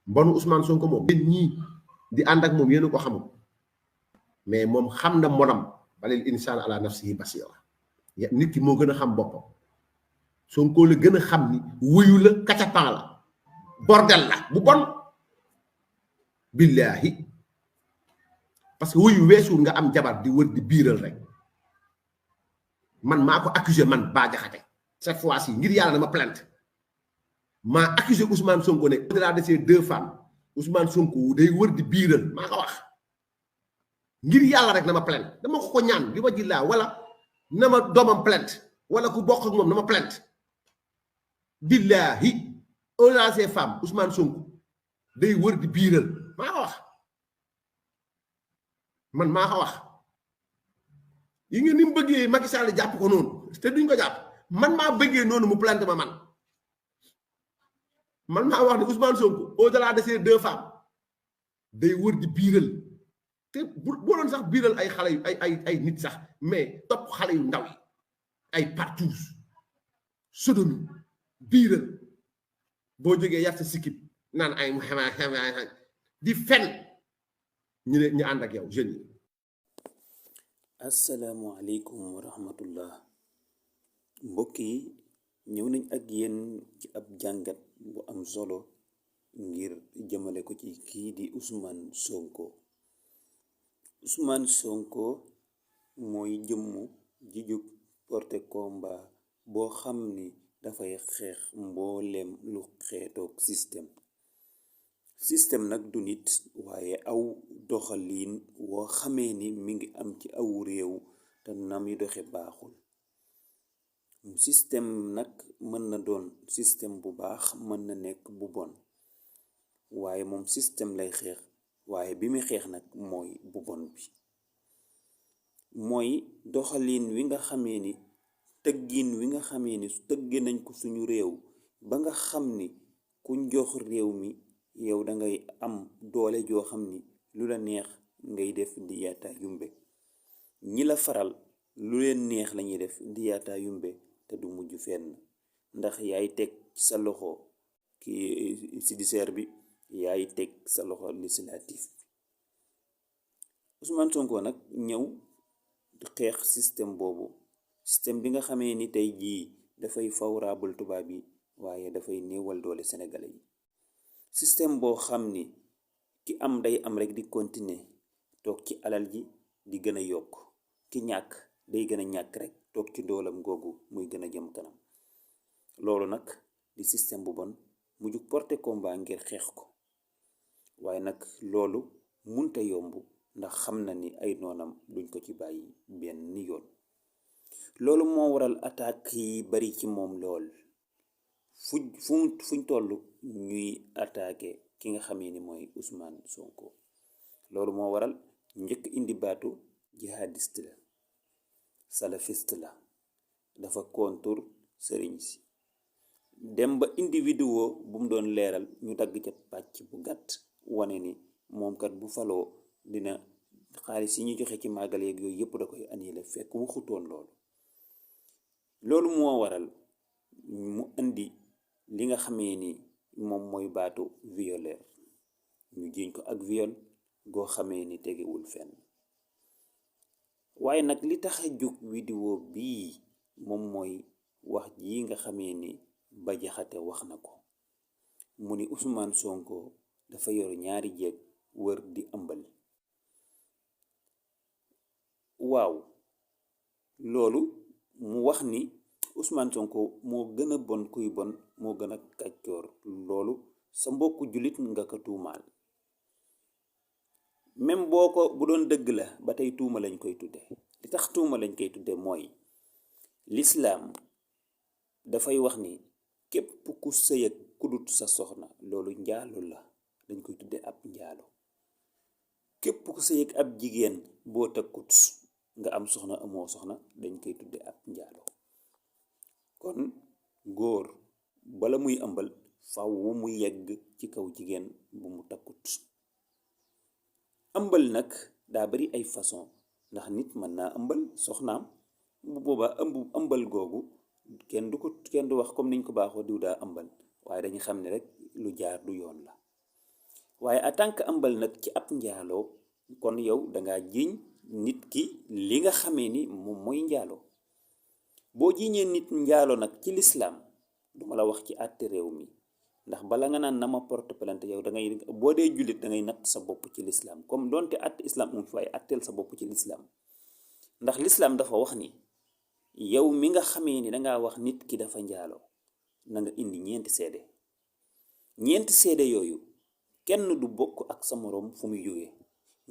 mbonu Ousmane Sonko moom yéen ñii di ànd ak moom yéen ko xamul mais moom xam na monam balil insaan ala nafsihi basira nit ki moo gën a xam boppam Sonko la gën a xam ni wuyu la kacapan la bordel la bu bon billahi parce que wuyu weesuur nga am jabar di wër di biiral rek man maa ko accusé man Bah Diakhaté cette fois-ci ngir yàlla dama plainte maa accusé Ousmane Sonko ne au-delà de ces deux femmes Ousmane Sonko day wër di biiral maa ko wax ngir yàlla rek dama plainte dama ko ñaan li ma jillaa wala na ma doomam plainte wala ku bokk ak moom na ma plainte billahi au-delà de ces femmes Ousmane Sonko day wër di biiral maa ko wax man maa ko wax yi ngeen ni mu bëggee Macky Sall jàpp ko noonu te duñ ko jàpp man maa bëggee noonu mu plainte ma man maa wax ne Ousmane Sonko au-delà de ces deux femmes day wër di biiral te bu doon sax biiral ay xale yu ay nit sax mais topp xale yu ndaw yi ay partout sodomi biiral boo jógee yar sa sikib naan ay di fen ñu ne ñu ànd ak yow jeunes yi. asalaamualeykum wa rahmatullah mbokk yi ñëw nañ ak yéen ci ab jàngat bu am solo ngir jëmale ko ci kii di Ousmane Sonko mooy jëmm ji jóg porté combat boo xam ni dafay xeex mbooleem lu xeetoog système nag du nit waaye aw doxaliin woo xamee ni mi ngi am ci aw réew te nam yi doxe baaxul système nag mën na doon système bu baax mën na nekk bu bon waaye moom système lay xeex waaye bi muy xeex nag mooy bu bon bi mooy doxaliin wi nga xamee ni tëggin wi nga xamee ni tëgge nañ ko suñu réew ba nga xam ni kuñ jox réew mi yow dangay am doole joo xam ni lu la neex ngay def di yaata yumbe ñi la faral lu leen neex lañuy def di yaata yumbe te du mujj fenn ndax yaay teg sa loxo ki judiciaire bi yaay teg sa loxo législatif bi Ousmane Sonko nag ñëw xeex système boobu système bi nga xamee ni tey jii dafay favorable tubaab yi waaye dafay néewal doole sénégalais yi système boo xam ni ki am day am rek di continuer toog ci alal ji di gën a yokk ki ñàkk day gën a ñàkk rek toog ci doolam googu muy gën a jëm kanam loolu nag di système bu bon mu jug porté combat ngir xeex ko waaye nag loolu munta yomb ndax xam na ni ay noonam duñ ko ci bàyyi benn yoon loolu moo waral attaque yi bari ci moom lool fuñ toll ñuy attaqué ki nga xamee ni mooy Ousmane Sonko loolu moo waral njëkk indi baatu jihadiste la salafiste la dafa kontur sëriñ si dem ba indi vidéo bu mu doon leeral ñu dagg ca pàcc bu gàtt wane ni moom kat bu faloo dina xaalis yi ñu joxe ci màggal yeeg yooyu yëpp da koy annulé fekk waxutoon loolu moo waral mu indi li nga xamee ni moom mooy baatu violeur ñu jiiñ ko ak viol goo xamee ni tegewul fenn waaye nag li tax a jóg vidéo bii moom mooy wax ji nga xamee ni Bah Diakhaté wax na ko mu ni Ousmane Sonko dafa yor ñaari jeeg wër di ëmbal waaw loolu mu wax ni Ousmane Sonko moo gën a bon kuy bon moo gën a kàccoor loolu sa mbokku jullit nga ko tuumaal même boo ko bu doon dëgg la ba tey tuuma lañ koy tudde li tax tuuma lañ koy tudde mooy lislaam dafay wax ni képp ku sëy ak ku dut sa soxna loolu njaalo la dañ koy tudde ab njaalo képp ku sëy ak ab jigéen boo tëkkut nga am soxna amoo soxna dañ koy tudde ab njaalo kon góor bala muy ëmbal faw mu yegg ci kaw jigéen bu mu takkut ëmbal nag daa bari ay façon ndax nit mën naa ëmbal soxnaam bu boobaa ëmbal googu kenn du wax comme niñ ko baaxoo diw daa ëmbal waaye dañu xam ne rek lu jaar du yoon la waaye en tant que ëmbal nag ci ab njaaloo kon yow dangaa jiiñ nit ki li nga xamee ni moom mooy njaaloo boo jiiñee nit njaaloo nag ci lislaam duma la wax ci àtte réew mi ndax bala nga naan na ma porte plainte yow da ngay boo dee jullit da ngay natt sa bopp ci lislaam comme donte àtte islam mu fi waaye àtteel sa bopp ci lislaam ndax lislaam dafa wax ni yow mi nga xamee ni dangaa wax nit ki dafa njaaloo na nga indi ñeenti seede yooyu kenn du bokk ak sa moroom fu muy jógee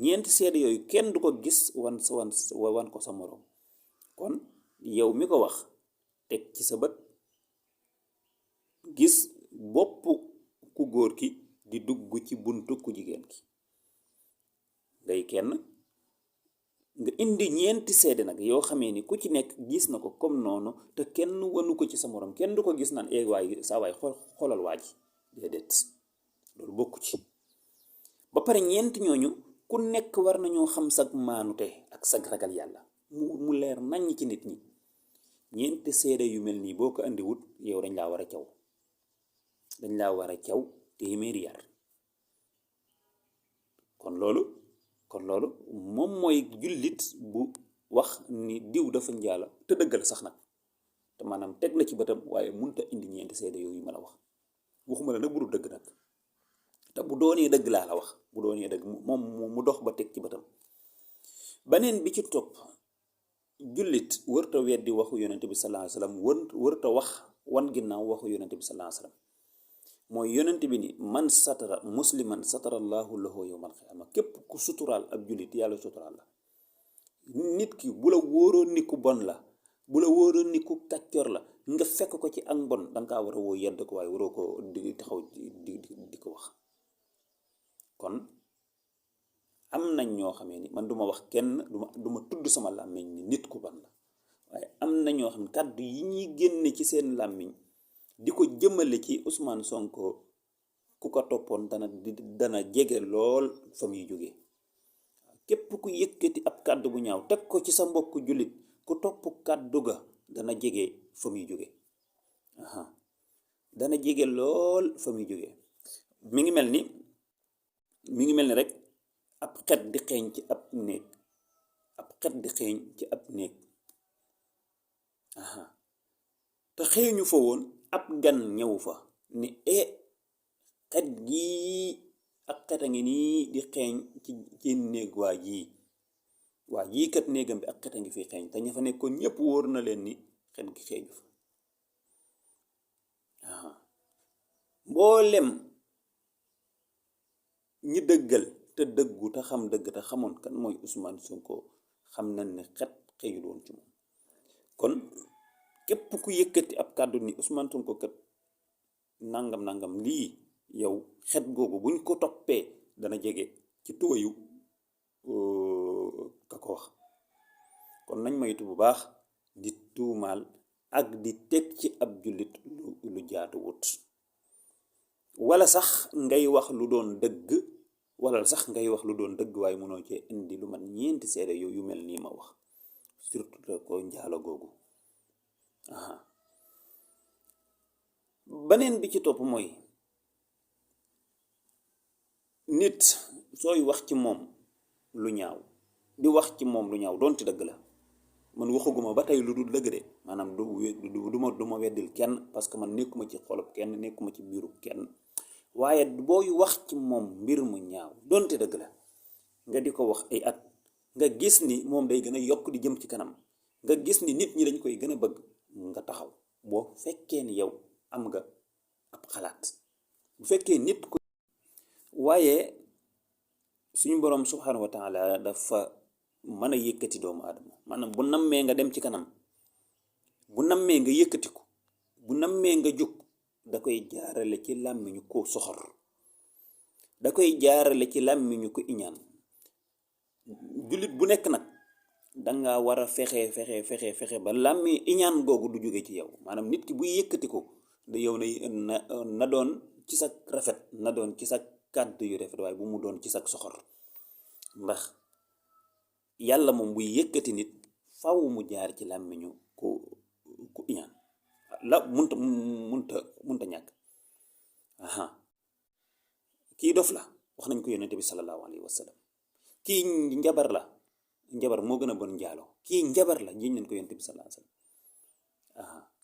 ñeenti seede yooyu kenn du ko gis wan ko sa moroom kon yow mi ko wax teg ci sa bët gis bopp ku góor ki di dugg ci buntu ku jigéen ki day kenn nga indi ñeenti seede nag yoo xamee ni ku ci nekk gis na ko comme noonu te kenn wanu ko ci sa moroom kenn du ko gis naan waay saa waay xoolal waa ji déedéet loolu bokku ci ba pare ñeenti ñooñu ku nekk war nañoo xam sag maanute ak sag ragal yàlla mu leer naññ ci nit ñi ñeenti seede yu mel nii boo ko andiwut yow dañ laa war a caw téeméeri yar kon loolu moom mooy jullit bu wax ni diw dafa njaalo te dëggal sax nag te maanaam teg na ci bëtam waaye munta indi ñeenti seede yooyu ma la wax waxuma la nag bu dul dëgg nag te bu doonee dëgg laa la wax bu doonee dëgg moom mu dox ba teg ci bëtam beneen bi ci topp jullit wërta weddi waxu yonente bi sallallahu alayhi wasallam wërta wax wan ginnaaw waxu yonente bi sallallahu alayhi wasallam mooy yonente bi ni man satara musliman satara allahu lahu yawmal qiyaama képp ku suturaal ab jullit yàlla suturaal la nit ki bu la wóoroon ni ku bon la bu la wóoroon ni ku kàccor la nga fekk ko ci ak mbon danga kaa war a woo yedd ko waaye waroo ko di taxaw di ko wax kon am nañ ñoo xamee ni man duma wax kenn duma tudd sama làmmiñ ni nit ku bon la waaye am na ñoo xam ne kàddu yi ñuy génne ci seen làmmiñ di ko jëmale ci Ousmane Sonko ku ko toppoon dana jege lool fa muy jógee képp ku yëkkati ab kàddu bu ñaaw teg ko ci sa mbokk jullit ku topp kàddu ga dana jege fa muy jóge dana jege lool fa muy jóge mi ngi mel ni rek ab xet di xeeñ ci ab néeg te xeeñu fa woon ab gan ñëw fa ni xet gii ak xet a ngi nii di xeeñ ci néeg waa jii kat néegam bi ak xet a ngi fi xeeñ te ña fa nekkoon ñépp wóor na leen ni xet gi xeeñu fa mboolem ñi dëggal te dëggu te xam dëgg te xamoon kan mooy Ousmane Sonko xam nañ ne xet xëyul woon ci moom kon képp ku yëkkati ab kàddu ni Ousmane Sonko kat nangam lii yow xet googu buñ ko toppee dana jege ci tuwayu ka ko wax kon nañ moytu bu baax di tuumaal ak di teg ci ab jullit lu jaaduwut wala sax ngay wax lu doon dëgg waaye mënoo cee indi lu man ñeenti seede yu mel nii ma wax surtout ko njaalo googu beneen bi ci topp mooy nit sooy wax ci moom lu ñaaw di wax ci moom lu ñaaw doonte dëgg la man waxaguma ba tey lu dul dëgg de maanaam du ma weddil kenn parce que man nekkuma ci xolub kenn nekkuma ci biiru kenn waaye booy wax ci moom mbir mu ñaaw doonte dëgg la nga di ko wax ay at nga gis ni moom day gën a yokk di jëm ci kanam nga gis ni nit ñi dañ koy gën a bëgg nga taxaw boo fekkee ni yow am nga ab xalaat bu fekkee nit ko waaye suñu boroom subhanahu wa taala dafa mën a yëkkati doomu aadama maanaam bu nammee nga dem ci kanam bu nammee nga yëkkati ko bu nammee nga jóg da koy jaarale ci làmmiñu ko soxor da koy jaarale ci làmmiñu ko iñaan jullit bu nekk nag danga war a fexe ba làmmi iñaan googu du jóge ci yow maanaam nit ki buy yëkkati ko da yow na doon ci sa rafet na doon ci sa kàddu yu rafet waaye bu mu doon ci sa soxor ndax yàlla moom buy yëkkati nit faw mu jaar ci làmmiñu ku iñaan la munta ñàkk kii dof la wax nañ ko yonente bi sallallahu alayhi wa sallam. kii njabar la, njabar moo gën a bon njaaloo. kii njabar la jiñ nañ ko yonente bi sallallahu alayhi wa sallam.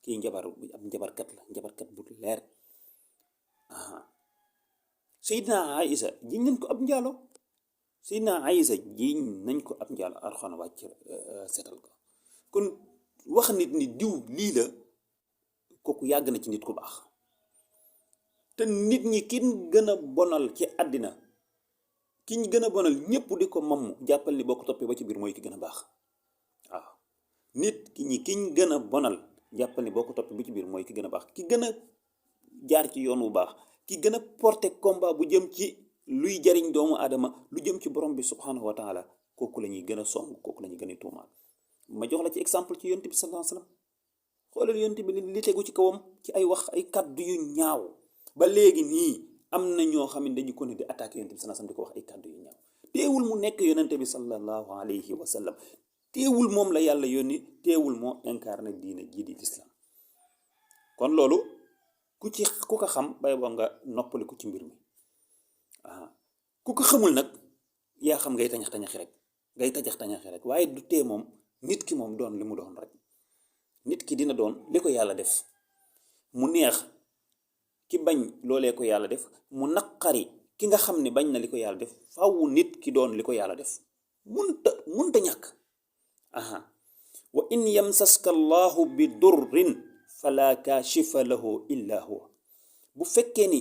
kii njabar ab njabarkat la, njabarkat bu leer. Seydina Aïsa jiñ nañ ko ab njaaloo. Seydina Aïsa jiñ nañ ko ab njaaloo. Alxuraan wàcc setal ko. kon wax nit ni diw lii la, kooku yàgg na ci nit ku baax. te nit ñi kin gën a bonal ci àddina, ki ñu gën a bonal ñëpp di ko mamm, jàppal ni boo ko toppee ba ci biir mooy ki gën a baax. waaw nit ñi kiñ gën a bonal, jàppal ni boo ko toppee ba ci biir mooy ki gën a baax, ki gën a jaar ci yoon wu baax, ki gën a porté combat bu jëm ci luy jariñ doomu aadama, lu jëm ci borom bi subhanahu wa taala, kooku la ñuy gën a song, kooku la ñuy gën a tuumaal. ma jox la ci exemple ci yonent bi sallallahu alayhi wa sallam. xoolal yonent bi li tegu ci kawam ci ay wax, ay kàddu yu ñaaw. ba léegi nii am na ñoo xam ne dañu ko ne di attaqué yonent bi sallallahu alayhi wa sallam, di ko wax ay kàddu yu ñaaw. teewul mu nekk yonent bi sallallahu alayhi wa sallam, teewul moom la yàlla yónni, teewul moo incarné diine jii di l'islam. kon loolu ku ko xam bay boo nga noppaliku ci mbir mi. ku ko xamul nag yaa xam ngay tañax-tañaxi rek waaye du tee moom nit ki moom doon li mu doon rek. nit ki dina doon li ko yàlla def, mu neex ki bañ loolee ko yàlla def, mu naqari ki nga xam ne bañ na li ko yàlla def. faaw nit ki doon li ko yàlla def, munta ñàkk. wa in yamsaska allahu bi durrin fala kaashifa lahu illa huwa. bu fekkee ni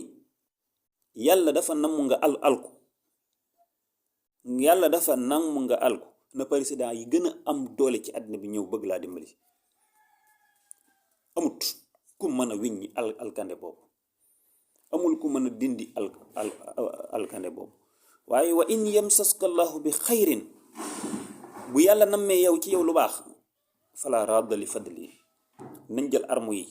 yàlla dafa namm nga alku, yàlla dafa namm nga alku, na président yi gën a am doole ci àddina bi ñëw bëgg laa dimbali. amut ku mën a wiññi alkande boobu, amul ku mën a dindi alkande boobu. waaye wa in yamsaska allahu bi xayrin, bu yàlla nammee yow ci yow lu baax, fala radda li fadli. nañ jël armu yi,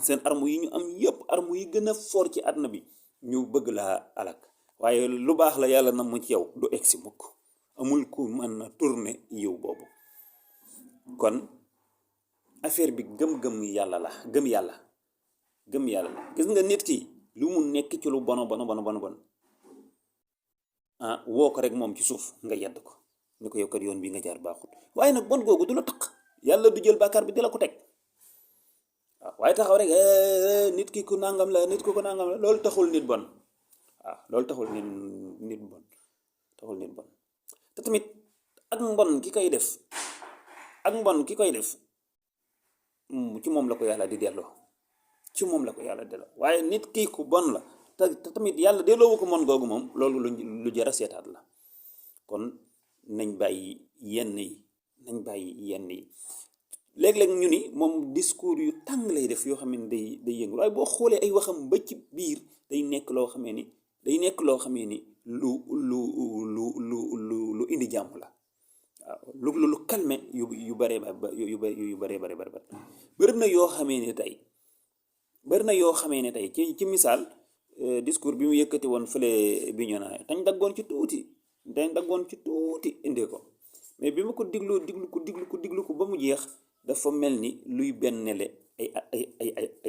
seen armu yi ñu am yépp, armu yi gën a fort ci àdduna bi, ñu bëgg laa alak. waaye lu baax la yàlla namm ci yow du egsi mukk. amul ku mën a tourner yiw boobu. kon affaire bi gëm yàlla la, gëm yàlla la. gis nga nit ki lu mu nekk ci lu bon woo ko rek moom ci suuf nga yedd ko ni ko yow kat yoon bi nga jaar baaxul. waaye nag bon googu du la taq, yàlla du jël bàkkaar bi di la ko teg. waaye taxaw rek nit ki ku nangam la, nit ku ko nangam la, loolu taxul nit bon. loolu taxul nit bon. te tamit ak mbon ki koy def, ci moom la ko yàlla di delloo, waaye nit kii ku bon la te tamit yàlla delloowu ko mon googu moom, loolu lu jar a seetaat la. kon nañ bàyyi yenn yi. léeg-léeg ñu ni moom discours yu tàng lay def yoo xam ne day yëngu, waaye boo xoolee ay waxam ba ci biir day nekk loo xamee ni lu indi jàmm la. waaw lu calme yu bare bëri na yoo xamee ne tey ci misaal discours bi mu yëkkati woon fële bi ñu naan dañ daggoon ci tuuti indee ko, mais bi ma ko diglu ko ba mu jeex, dafa mel ni luy bennele ay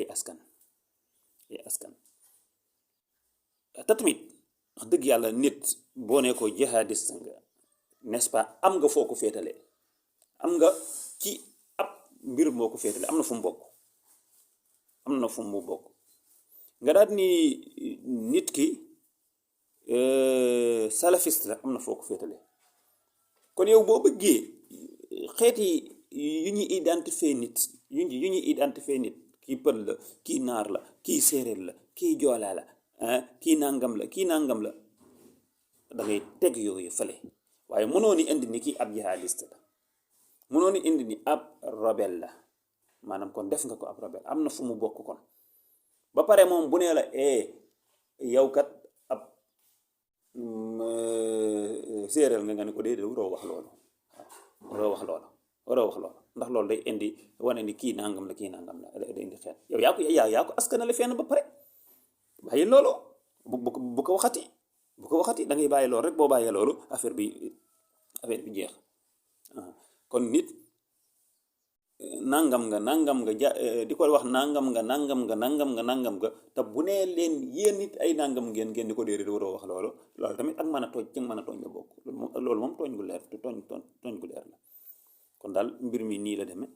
askan. te tamit wax dëgg yàlla nit boo ne ko jihadiste nga, n'est-ce pas, am nga foo ko féetale, am nga ci ab mbir moo ko féetale, am na fu mu bokk. nga daal ni nit ki salafiste la, am na foo ko féetale. kon yow boo bëggee xeeti yu ñuy identifier nit, kii pël la, kii naar la, kii séeréer la, kii joolaa la, kii nangam la, da ngay teg yooyu fële. waaye mënoo ni indi ni kii ab jihadiste la, mënoo ni indi ni ab rebelle la. maanaam kon def nga ko ab rebelle, am na fu mu bokk kon. ba pare moom bu nee la yow kat ab séeréer nga ne ko déedéet waroo wax loolu. ndax loolu day indi wane ni kii nangam la day indi xeet. yow yaa ko askanale fenn ba pare. bàyyi loolu bu ko waxati da ngay bàyyi loolu rek. boo bàyyee loolu affaire bi jeex. kon nit nangam nga di ko wax nangam nga te bu nee leen yéen nit ay nangam ngeen di ko déedéet waroo wax loolu tamit ak mën a tooñ ci mën a tooñ la bokk loolu moom tooñ gu leer te tooñ gu leer la. kon daal mbir mi nii la demee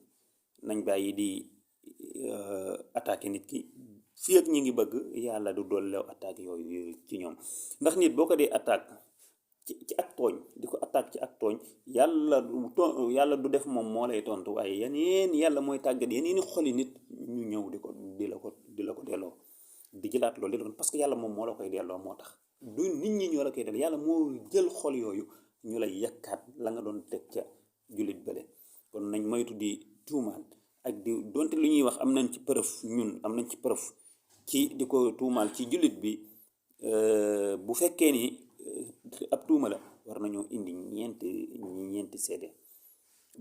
nañ bàyyi di attaqué nit ki fii ak ñi ngi bëgg yàlla du dolleew attaque yooyu ci ñoom ndax nit boo ko dee attaque ci ak tooñ di ko attaque ci ak tooñ yàlla du def moom moo lay tontu waaye yeneen yàlla mooy tàggat yeneen xoli nit ñu ñëw di la ko delloo di jëlaat loolu di la parce que yàlla moom moo la koy delloo moo tax du nit ñi ñoo la koy delloo yàlla moo jël xol yooyu ñu lay yakkaat la nga doon teg ca jullit bële. kon nañ moytu di tuumaal ak di donte lu ñuy wax am nañ ci preuve ci di ko tuumaal ci jullit bi bu fekkee ni ab tuuma la war nañoo indi ñeenti seede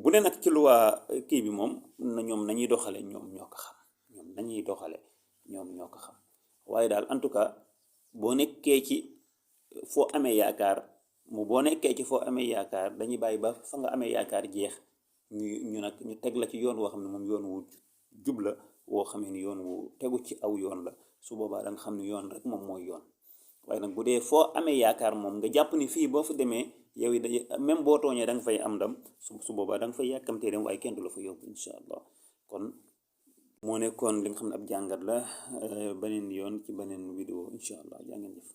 bu ne nag ci luwaa kii bi moom na ñoom nañuy doxale ñoom ñoo ko xam waaye daal en tout cas boo nekkee ci foo amee yaakaar dañuy bàyyi ba fa nga amee yaakaar jeex ñu teg la ci yoon woo xam ne moom yoon wu jub la woo xamee ni yoon wu tegu ci aw yoon la su boobaa da nga xam ne yoon rek moom mooy yoon. waaye nag bu dee foo amee yaakaar moom nga jàpp ni fii boo fa demee yow it même boo tooñee da nga fay am ndam su boobaa da nga fay yàkkamtee dem waaye kenn du la fa yóbbu incha allah. kon moo nekkoon li nga xam ne ab jàngat la beneen yoon ci beneen vidéo incha allah jaa ngeen jëf.